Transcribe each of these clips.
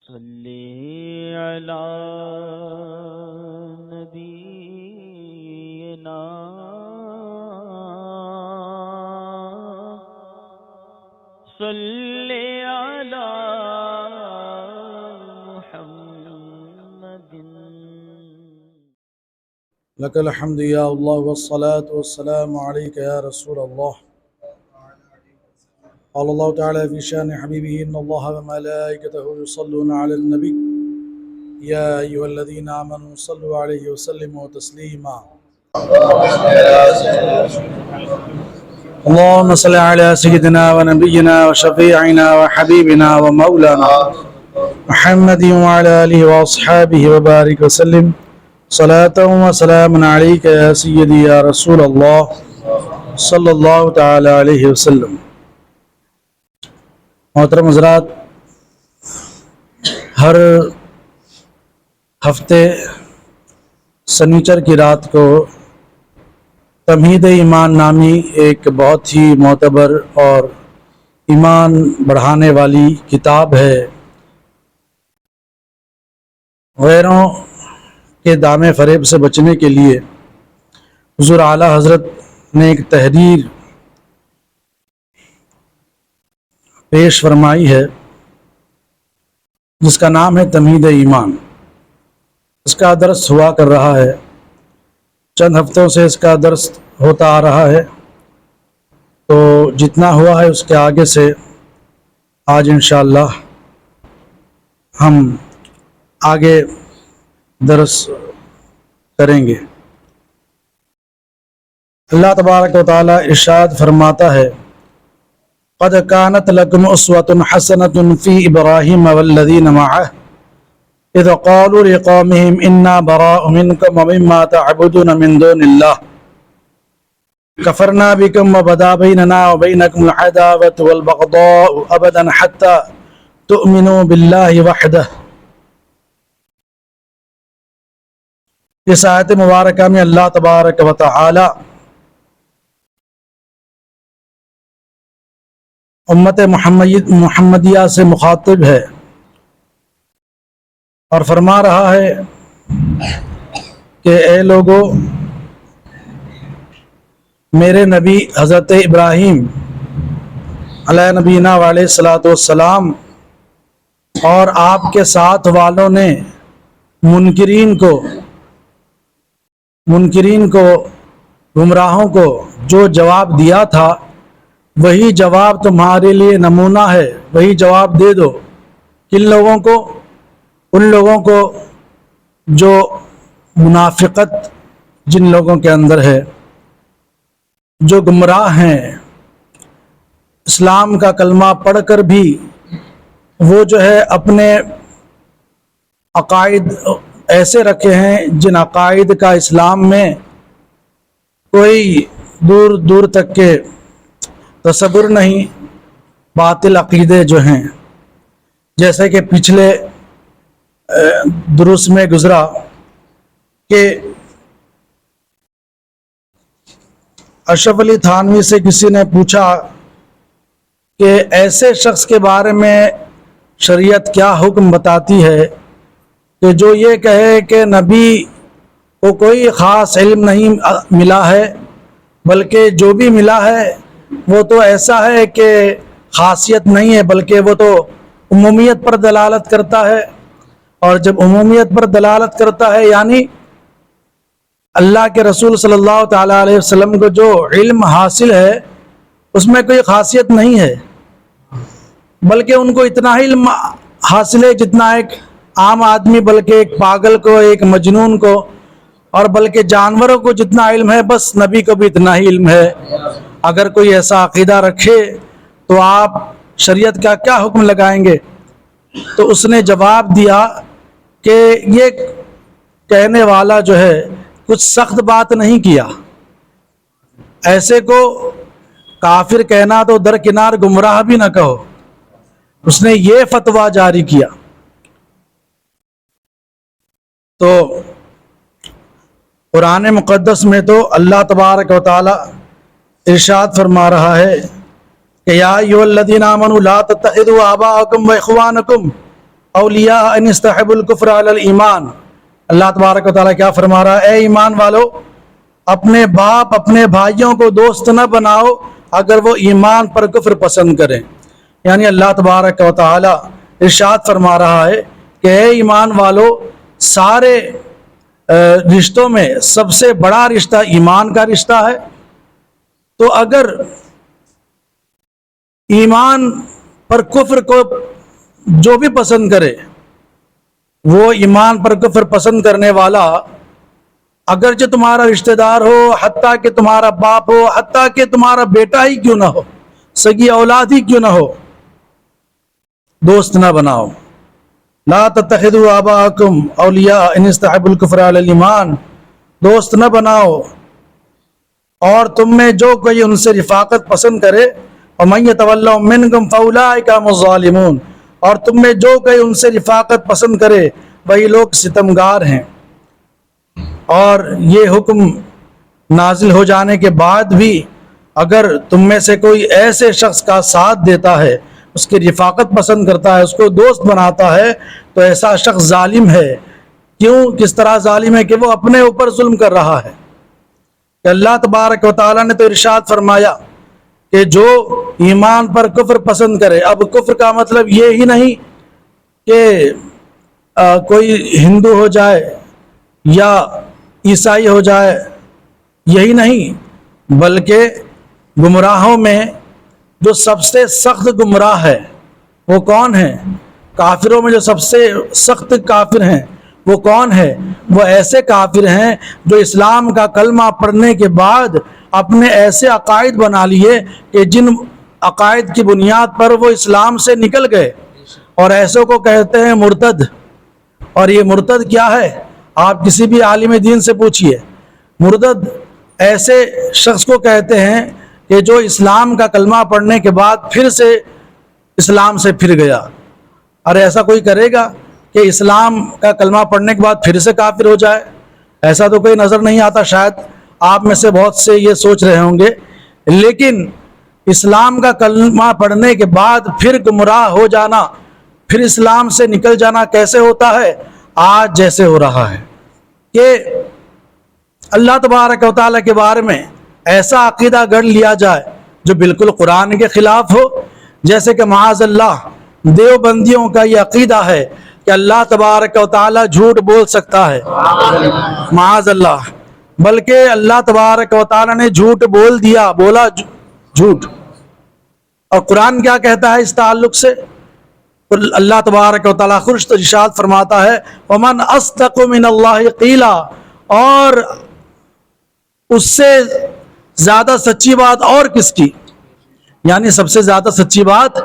صلی علی نبینا صلی علی محمد لك الحمد يا الله والصلاة والسلام عليك يا رسول الله. قال الله تعالى في شأن حبيبه إن الله وملائكته يصلون على النبي يا أيها الذين آمنوا صلوا عليه وسلموا تسليما. اللهم صل على سيدنا ونبينا وشفيعنا وحبيبنا ومولانا محمد وعلى آله وأصحابه وبارك وسلم صلاة وسلام عليك يا سيدي يا رسول الله صلی اللہ تعالی علیہ وسلم. محترم حضرات، ہر ہفتے سنیچر کی رات کو تمہید ایمان نامی ایک بہت ہی معتبر اور ایمان بڑھانے والی کتاب ہے. غیروں کے دامے فریب سے بچنے کے لیے حضور اعلیٰ حضرت نے ایک تحریر پیش فرمائی ہے جس کا نام ہے تمہید ایمان. اس کا درس ہوا کر رہا ہے، چند ہفتوں سے اس کا درس ہوتا آ رہا ہے، تو جتنا ہوا ہے اس کے آگے سے آج انشاءاللہ ہم آگے درس کریں گے. اللہ تبارک و تعالی ارشاد فرماتا ہے: قد كانت لكم اسوة حسنة في ابراہیم والذین معه اذ قالوا لقومهم انا براء منكم ومما تعبدون من دون الله كفرنا بكم وبدا بيننا وبينكم العداوة والبغضاء ابدا حتى تؤمنوا بالله وحده. اس آیت مبارکہ میں اللہ تبارک و تعالی امت محمدیہ سے مخاطب ہے اور فرما رہا ہے کہ اے لوگو، میرے نبی حضرت ابراہیم علیہ نبینا علیہ الصلاۃ والسلام اور آپ کے ساتھ والوں نے منکرین کو گمراہوں کو جو جواب دیا تھا وہی جواب تمہارے لیے نمونہ ہے. وہی جواب دے دو. کن لوگوں کو؟ ان لوگوں کو جو منافقت جن لوگوں کے اندر ہے، جو گمراہ ہیں، اسلام کا کلمہ پڑھ کر بھی وہ جو ہے اپنے عقائد ایسے رکھے ہیں جن عقائد کا اسلام میں کوئی دور دور تک کے تصور نہیں. باطل عقیدے جو ہیں، جیسے کہ پچھلے دروس میں گزرا کہ اشرف علی تھانوی سے کسی نے پوچھا کہ ایسے شخص کے بارے میں شریعت کیا حکم بتاتی ہے کہ جو یہ کہے کہ نبی کو کوئی خاص علم نہیں ملا ہے، بلکہ جو بھی ملا ہے وہ تو ایسا ہے کہ خاصیت نہیں ہے بلکہ وہ تو عمومیت پر دلالت کرتا ہے. اور جب عمومیت پر دلالت کرتا ہے یعنی اللہ کے رسول صلی اللہ تعالی علیہ وسلم کو جو علم حاصل ہے اس میں کوئی خاصیت نہیں ہے، بلکہ ان کو اتنا ہی علم حاصل ہے جتنا ایک عام آدمی، بلکہ ایک پاگل کو، ایک مجنون کو، اور بلکہ جانوروں کو جتنا علم ہے بس نبی کو بھی اتنا ہی علم ہے. اگر کوئی ایسا عقیدہ رکھے تو آپ شریعت کا کیا حکم لگائیں گے؟ تو اس نے جواب دیا کہ یہ کہنے والا جو ہے کچھ سخت بات نہیں کیا. ایسے کو کافر کہنا تو درکنار گمراہ بھی نہ کہو. اس نے یہ فتویٰ جاری کیا. تو قرآن مقدس میں تو اللہ تبارک و تعالی ارشاد فرما رہا ہے کہ یا ایھا الذین آمنوا لا تتخذوا آباءکم و اخوانکم اولیاء ان استحبوا الکفر علی الایمان. اللہ تبارک و تعالیٰ کیا فرما رہا ہے؟ اے ایمان والو، اپنے باپ اپنے بھائیوں کو دوست نہ بناؤ اگر وہ ایمان پر کفر پسند کریں. یعنی اللہ تبارک و تعالیٰ ارشاد فرما رہا ہے کہ اے ایمان والو، سارے رشتوں میں سب سے بڑا رشتہ ایمان کا رشتہ ہے. تو اگر ایمان پر کفر کو جو بھی پسند کرے، وہ ایمان پر کفر پسند کرنے والا اگرچہ تمہارا رشتہ دار ہو، حتیٰ کہ تمہارا باپ ہو، حتیٰ کہ تمہارا بیٹا ہی کیوں نہ ہو، سگی اولاد ہی کیوں نہ ہو، دوست نہ بناؤ. لا تتخذوا آباءکم اولیاء ان استحبوا الکفر علی الایمان. دوست نہ بناؤ اور تم میں جو کوئی ان سے رفاقت پسند کرے، ومن یتولہم منکم فاولئک هم الظالمون، اور تم میں جو کوئی ان سے رفاقت پسند کرے وہی لوگ ستمگار ہیں. اور یہ حکم نازل ہو جانے کے بعد بھی اگر تم میں سے کوئی ایسے شخص کا ساتھ دیتا ہے، اس کی رفاقت پسند کرتا ہے، اس کو دوست بناتا ہے، تو ایسا شخص ظالم ہے. کیوں؟ کس طرح ظالم ہے کہ وہ اپنے اوپر ظلم کر رہا ہے. کہ اللہ تبارک و تعالیٰ نے تو ارشاد فرمایا کہ جو ایمان پر کفر پسند کرے. اب کفر کا مطلب یہ ہی نہیں کہ کوئی ہندو ہو جائے یا عیسائی ہو جائے، یہی نہیں، بلکہ گمراہوں میں جو سب سے سخت گمراہ ہے وہ کون ہے؟ کافروں میں جو سب سے سخت کافر ہیں وہ کون ہے؟ وہ ایسے کافر ہیں جو اسلام کا کلمہ پڑھنے کے بعد اپنے ایسے عقائد بنا لیے کہ جن عقائد کی بنیاد پر وہ اسلام سے نکل گئے، اور ایسوں کو کہتے ہیں مرتد. اور یہ مرتد کیا ہے؟ آپ کسی بھی عالم دین سے پوچھئے. مرتد ایسے شخص کو کہتے ہیں کہ جو اسلام کا کلمہ پڑھنے کے بعد پھر سے اسلام سے پھر گیا. اور ایسا کوئی کرے گا کہ اسلام کا کلمہ پڑھنے کے بعد پھر سے کافر ہو جائے؟ ایسا تو کوئی نظر نہیں آتا. شاید آپ میں سے بہت سے یہ سوچ رہے ہوں گے، لیکن اسلام کا کلمہ پڑھنے کے بعد پھر گمراہ ہو جانا، پھر اسلام سے نکل جانا کیسے ہوتا ہے؟ آج جیسے ہو رہا ہے کہ اللہ تبارک و تعالیٰ کے بارے میں ایسا عقیدہ گڑھ لیا جائے جو بالکل قرآن کے خلاف ہو. جیسے کہ معاذ اللہ دیوبندیوں کا یہ عقیدہ ہے کہ اللہ تبارک و تعالیٰ جھوٹ بول سکتا ہے. معاذ اللہ، بلکہ اللہ تبارک و تعالیٰ نے جھوٹ بول دیا، بولا جھوٹ. اور قرآن کیا کہتا ہے اس تعلق سے؟ اللہ تبارک و تعالیٰ خود ارشاد فرماتا ہے وَمَنْ أَصْدَقُ مِنَ اللَّهِ قِيلًا، اور اس سے زیادہ سچی بات اور کس کی؟ یعنی سب سے زیادہ سچی بات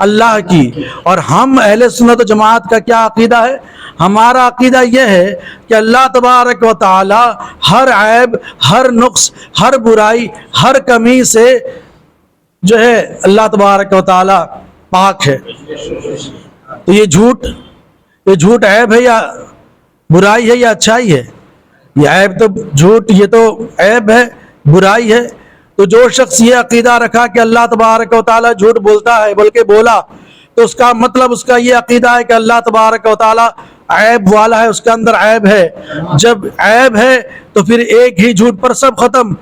اللہ کی. اور ہم اہل سنت و جماعت کا کیا عقیدہ ہے؟ ہمارا عقیدہ یہ ہے کہ اللہ تبارک و تعالی ہر عیب، ہر نقص، ہر برائی، ہر کمی سے جو ہے اللہ تبارک و تعالی پاک ہے. تو یہ جھوٹ عیب ہے یا برائی ہے یا اچھائی ہے؟ یہ عیب تو جھوٹ، یہ تو عیب ہے، برائی ہے. تو جو شخص یہ عقیدہ رکھا کہ اللہ تبارک و تعالیٰ جھوٹ بولتا ہے، بلکہ بولا، تو اس کا مطلب اس کا یہ عقیدہ ہے کہ اللہ تبارک و تعالیٰ عیب والا ہے، اس کے اندر عیب ہے. جب عیب ہے تو پھر ایک ہی جھوٹ پر سب ختم.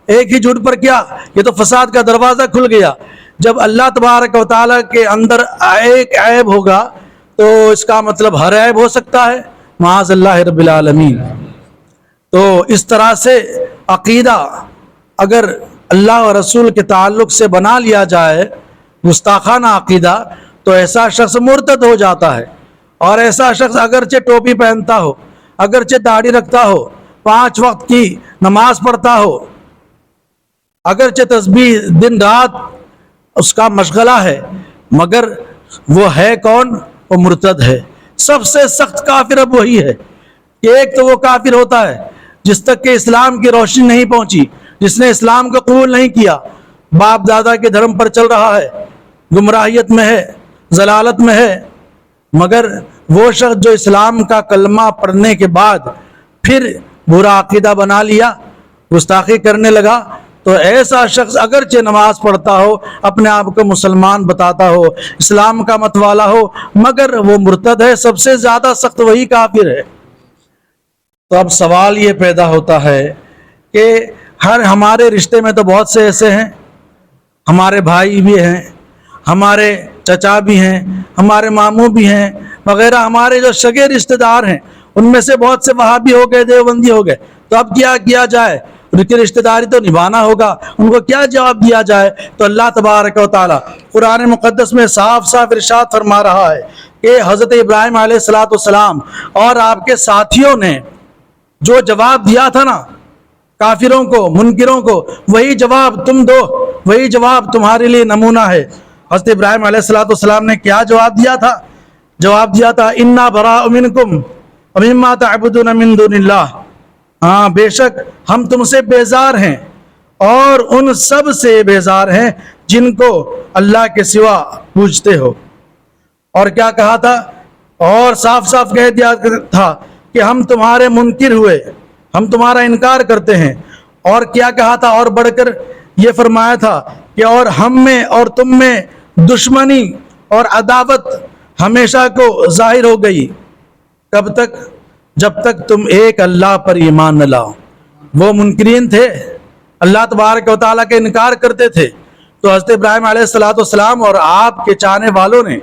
ایک ہی جھوٹ پر کیا؟ یہ تو فساد کا دروازہ کھل گیا. جب اللہ تبارک و تعالیٰ کے اندر ایک عیب ہوگا تو اس کا مطلب ہر عیب ہو سکتا ہے. معاذ اللہ رب العالمین. تو اس طرح سے عقیدہ اگر اللہ و رسول کے تعلق سے بنا لیا جائے گستاخانہ عقیدہ، تو ایسا شخص مرتد ہو جاتا ہے. اور ایسا شخص اگرچہ ٹوپی پہنتا ہو، اگرچہ داڑھی رکھتا ہو، 5 وقت کی نماز پڑھتا ہو، اگرچہ تسبیح دن رات اس کا مشغلہ ہے، مگر وہ ہے کون؟ وہ مرتد ہے. سب سے سخت کافر اب وہی ہے کہ ایک تو وہ کافر ہوتا ہے جس تک کہ اسلام کی روشنی نہیں پہنچی، جس نے اسلام کو قبول نہیں کیا، باپ دادا کے دھرم پر چل رہا ہے، گمراہیت میں ہے، ضلالت میں ہے. مگر وہ شخص جو اسلام کا کلمہ پڑھنے کے بعد پھر برا عقیدہ بنا لیا، گستاخی کرنے لگا، تو ایسا شخص اگرچہ نماز پڑھتا ہو، اپنے آپ کو مسلمان بتاتا ہو، اسلام کا مت والا ہو، مگر وہ مرتد ہے، سب سے زیادہ سخت وہی کافر ہے۔ تو اب سوال یہ پیدا ہوتا ہے کہ ہمارے رشتے میں تو بہت سے ایسے ہیں، ہمارے بھائی بھی ہیں، ہمارے چچا بھی ہیں، ہمارے ماموں بھی ہیں وغیرہ، ہمارے جو سگے رشتہ دار ہیں ان میں سے بہت سے وہابی ہو گئے، دیوبندی ہو گئے، تو اب کیا کیا جائے؟ ان کی رشتہ داری تو نبھانا ہوگا، ان کو کیا جواب دیا جائے؟ تو اللہ تبارک و تعالی قرآن مقدس میں صاف صاف ارشاد فرما رہا ہے کہ حضرت ابراہیم علیہ السلام اور آپ کے ساتھیوں نے جو جواب دیا تھا نا کافروں کو، منکروں کو، وہی جواب تم دو، وہی جواب تمہارے لیے نمونہ ہے۔ حضرت ابراہیم علیہ السلام نے کیا جواب دیا تھا؟ جواب دیا تھا انا براء منکم ومما تعبدون من دون اللہ، ہاں بے شک ہم تم سے بیزار ہیں اور ان سب سے بیزار ہیں جن کو اللہ کے سوا پوجتے ہو۔ اور کیا کہا تھا؟ اور صاف صاف کہہ دیا تھا کہ ہم تمہارے منکر ہوئے، ہم تمہارا انکار کرتے ہیں۔ اور کیا کہا تھا؟ اور بڑھ کر یہ فرمایا تھا کہ اور ہم میں اور تم میں دشمنی اور عداوت ہمیشہ کو ظاہر ہو گئی۔ کب تک؟ جب تک تم ایک اللہ پر ایمان نہ لاؤ۔ وہ منکرین تھے، اللہ تبارک و تعالیٰ کے انکار کرتے تھے، تو حضرت ابراہیم علیہ السلام اور آپ کے چاہنے والوں نے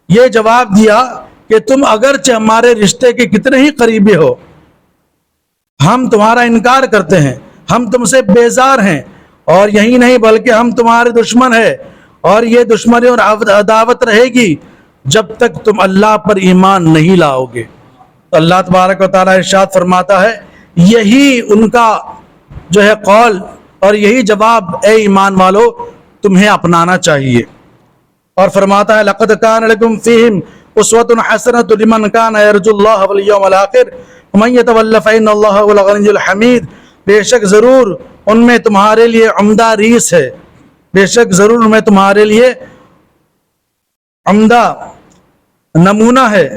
یہ جواب دیا کہ تم اگرچہ ہمارے رشتے کے کتنے ہی قریبی ہو، ہم تمہارا انکار کرتے ہیں، ہم تم سے بیزار ہیں، اور یہی نہیں بلکہ ہم تمہارے دشمن ہیں، اور یہ دشمنی اور عداوت رہے گی جب تک تم اللہ پر ایمان نہیں لاؤ گے۔ تو اللہ تبارک و تعالیٰ ارشاد فرماتا ہے یہی ان کا جو ہے قول اور یہی جواب اے ایمان والو تمہیں اپنانا چاہیے۔ اور فرماتا ہے لقد کان لکم فیہم اسوۃ حسنۃ لمن کان یرجو اللہ والیوم الآخر ومن یتول فإن اللہ هو الغنی الحمید، بے شک ضرور ان میں تمہارے لیے عمدہ ریس ہے، بے شک ضرور ان میں تمہارے لیے عمدہ نمونہ ہے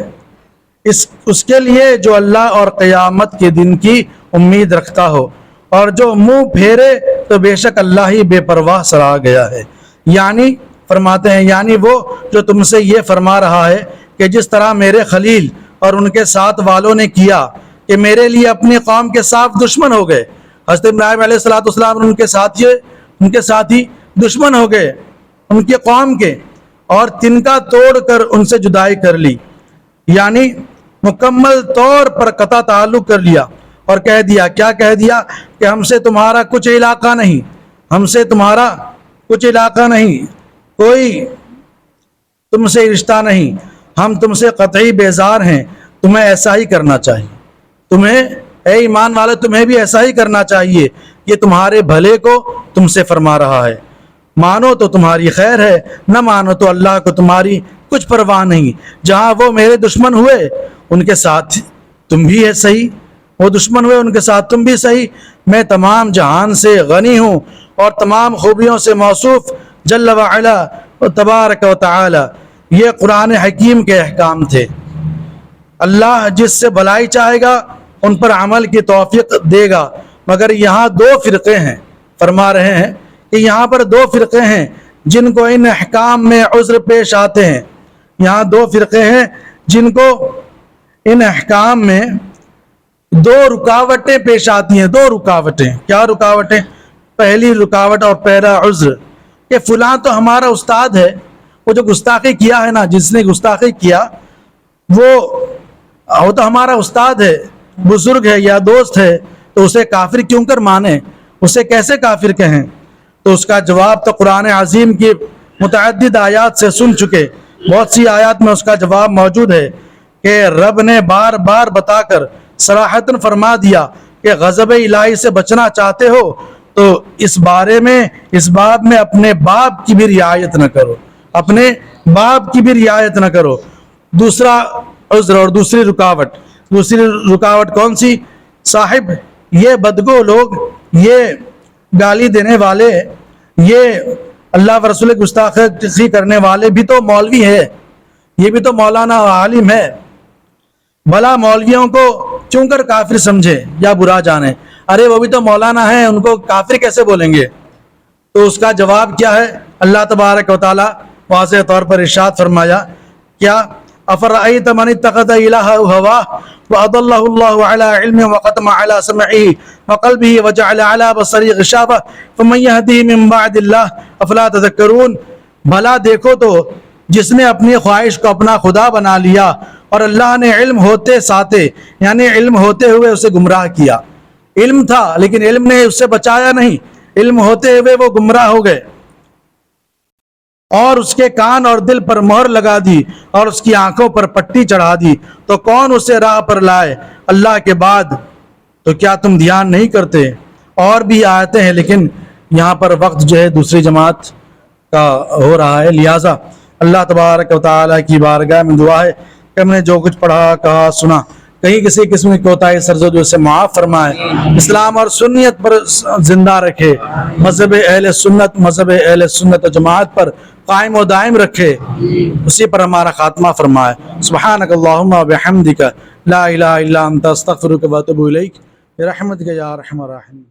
اس کے لیے جو اللہ اور قیامت کے دن کی امید رکھتا ہو، اور جو منہ پھیرے تو بے شک اللہ ہی بے پرواہ سرا گیا ہے۔ یعنی فرماتے ہیں یعنی وہ جو تم سے یہ فرما رہا ہے کہ جس طرح میرے خلیل اور ان کے ساتھ والوں نے کیا کہ میرے لیے اپنی قوم کے صاف دشمن ہو گئے۔ حضرت ابراہیم علیہ السلام اور ان کے ساتھی دشمن ہو گئے ان کی قوم کے، اور تنکا توڑ کر ان سے جدائی کر لی، یعنی مکمل طور پر قطع تعلق کر لیا، اور کہہ دیا کیا کہہ دیا کہ ہم سے تمہارا کچھ علاقہ نہیں، ہم سے تمہارا کچھ علاقہ نہیں، کوئی تم سے رشتہ نہیں، ہم تم سے قطعی بیزار ہیں، تمہیں ایسا ہی کرنا چاہیے، تمہیں اے ایمان والے تمہیں بھی ایسا ہی کرنا چاہیے، یہ تمہارے بھلے کو تم سے فرما رہا ہے، مانو تو تمہاری خیر ہے، نہ مانو تو اللہ کو تمہاری کچھ پرواہ نہیں۔ جہاں وہ میرے دشمن ہوئے ان کے ساتھ تم بھی ہے صحیح، وہ دشمن ہوئے ان کے ساتھ تم بھی صحیح، میں تمام جہان سے غنی ہوں اور تمام خوبیوں سے موصوف جل وعلا و تبارک و تعالی۔ یہ قرآن حکیم کے احکام تھے۔ اللہ جس سے بھلائی چاہے گا ان پر عمل کی توفیق دے گا، مگر یہاں دو فرقے ہیں، فرما رہے ہیں کہ یہاں پر دو فرقے ہیں جن کو ان احکام میں عذر پیش آتے ہیں، یہاں دو فرقے ہیں جن کو ان احکام میں دو رکاوٹیں پیش آتی ہیں، دو رکاوٹیں۔ کیا رکاوٹیں؟ پہلی رکاوٹ اور پہلا عذر کہ فلاں تو ہمارا استاد ہے، وہ جو گستاخی کیا ہے نا، جس نے گستاخی کیا وہ تو ہمارا استاد ہے، بزرگ ہے یا دوست ہے، تو اسے کافر کیوں کر مانیں، اسے کیسے کافر کہیں؟ تو اس کا جواب تو قرآن عظیم کی متعدد آیات سے سن چکے، بہت سی آیات میں اس کا جواب موجود ہے کہ رب نے بار بار بتا کر صراحتاً فرما دیا کہ غضب الہی سے بچنا چاہتے ہو تو اس باب میں اپنے باپ کی بھی رعایت نہ کرو، اپنے باپ کی بھی رعایت نہ کرو۔ دوسرا عذر اور دوسری رکاوٹ کون سی؟ صاحب یہ بدگو لوگ، یہ گالی دینے والے، یہ اللہ و رسول گستاخی کرنے والے بھی تو مولوی ہے، یہ بھی تو مولانا عالم ہے، بھلا مولویوں کو کیوں کر کافر سمجھے یا برا جانے؟ ارے وہ بھی تو مولانا ہیں، ان کو کافر کیسے بولیں گے؟ تو اس کا جواب کیا ہے؟ اللہ تبارک و تعالی واضح طور پر ارشاد فرمایا کیا؟ افرأیت من اتخذ الہہ ہواہ واضلہ اللہ علی علم وختم علی سمعہ وقلبہ وجعل علی بصرہ غشاوہ فمن یہدیہ من بعد اللہ افلا تذکرون۔ بھلا دیکھو تو جس نے اپنی خواہش کو اپنا خدا بنا لیا اور اللہ نے علم ہوتے ساتھے یعنی علم ہوتے ہوئے اسے گمراہ کیا۔ علم تھا لیکن علم نے اسے بچایا نہیں، علم ہوتے ہوئے وہ گمراہ ہو گئے، اور اس کے کان اور دل پر مہر لگا دی اور اس کی آنکھوں پر پٹی چڑھا دی، تو کون اسے راہ پر لائے اللہ کے بعد؟ تو کیا تم دھیان نہیں کرتے؟ اور بھی آیتیں ہیں لیکن یہاں پر وقت جو ہے دوسری جماعت کا ہو رہا ہے، لہٰذا اللہ تبارک و تعالیٰ کی بارگاہ میں دعا ہے کہ ہم نے جو کچھ پڑھا کہا سنا کہیں کسی قسم کی کوتاہی سرزد سے معاف فرمائے، اسلام اور سنیت پر زندہ رکھے، مذہب اہل سنت و جماعت پر قائم و دائم رکھے، اسی پر ہمارا خاتمہ فرمائے۔ سبحانک اللہم و بحمدک لا الہ الا انت استغفرک و اتوب الیک برحمتک یا ارحم الراحمین۔